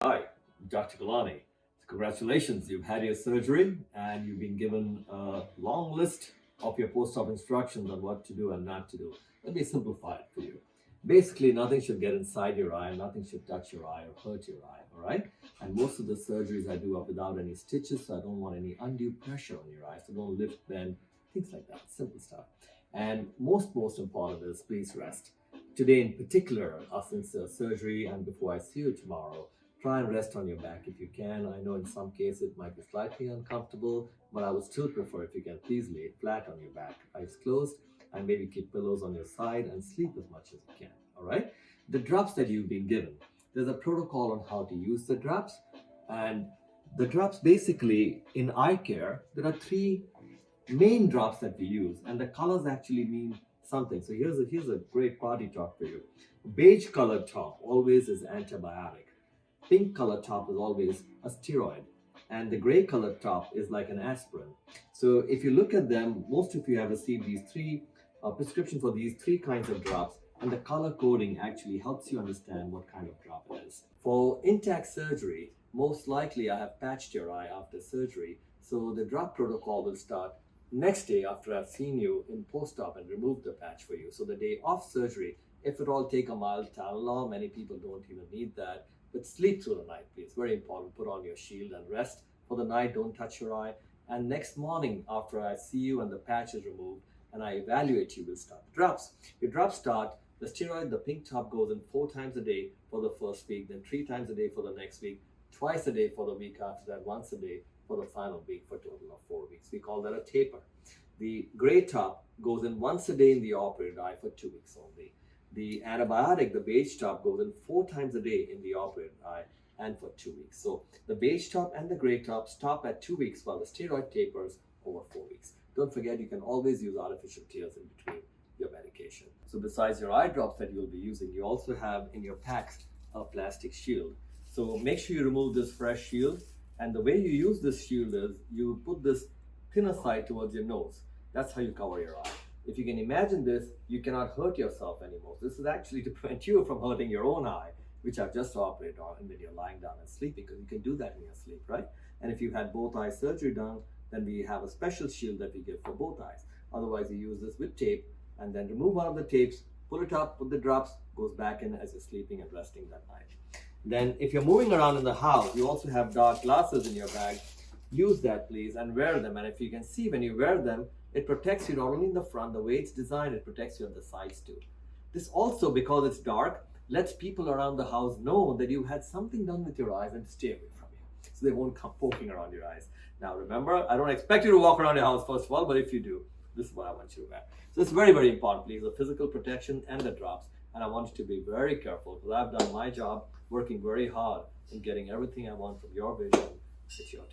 Hi, Dr. Gulani. Congratulations, you've had your surgery and you've been given a long list of your post-op instructions on what to do and not to do. Let me simplify it for you. Basically, nothing should get inside your eye, nothing should touch your eye or hurt your eye, all right? And most of the surgeries I do are without any stitches, so I don't want any undue pressure on your eye, so don't lift, bend, things like that, simple stuff. And most important is please rest. Today in particular, since the surgery and before I see you tomorrow, try and rest on your back if you can. I know in some cases it might be slightly uncomfortable, but I would still prefer if you can please lay flat on your back, eyes closed, and maybe keep pillows on your side and sleep as much as you can, all right? The drops that you've been given, there's a protocol on how to use the drops. And the drops basically, in eye care, there are three main drops that we use, and the colors actually mean something. So here's a great party talk for you. Beige colored top always is antibiotic. Pink colored top is always a steroid, and the gray colored top is like an aspirin. So if you look at them, most of you have received these three prescription for these three kinds of drops, and the color coding actually helps you understand what kind of drop it is. For Intacs surgery, most likely I have patched your eye after surgery, so the drop protocol will start next day after I've seen you in post-op and removed the patch for you. So the day of surgery, if at all, take a mild Tylenol. Many people don't even need that. But sleep through the night, please. Very important. Put on your shield and rest for the night. Don't touch your eye. And next morning, after I see you and the patch is removed and I evaluate you, will start the drops. Your drops start, the steroid, the pink top goes in 4 times a day for the first week, then 3 times a day for the next week, twice a day for the week after that, once a day for the final week, for a total of 4 weeks. We call that a taper. The gray top goes in once a day in the operated eye for 2 weeks only. The antibiotic, the beige top, goes in 4 times a day in the operated eye and for 2 weeks. So the beige top and the gray top stop at 2 weeks while the steroid tapers over 4 weeks. Don't forget, you can always use artificial tears in between your medication. So besides your eye drops that you'll be using, you also have in your packs a plastic shield. So make sure you remove this fresh shield. And the way you use this shield is you put this thinner side towards your nose. That's how you cover your eye. If you can imagine this, you cannot hurt yourself anymore. This is actually to prevent you from hurting your own eye, which I've just operated on, and when you're lying down and sleeping, because you can do that in your sleep, right? And if you've had both eye surgery done, then we have a special shield that we give for both eyes. Otherwise, you use this with tape, and then remove one of the tapes, pull it up, put the drops, goes back in as you're sleeping and resting that night. Then if you're moving around in the house, you also have dark glasses in your bag. Use that, please, and wear them. And if you can see, when you wear them, it protects you not only in the front, the way it's designed, it protects you on the sides too. This also, because it's dark, lets people around the house know that you had something done with your eyes and stay away from you. So they won't come poking around your eyes. Now remember, I don't expect you to walk around your house first of all, but if you do, this is what I want you to wear. So it's very, very important, please, the physical protection and the drops. And I want you to be very careful, because I've done my job working very hard in getting everything I want from your vision. It's your turn.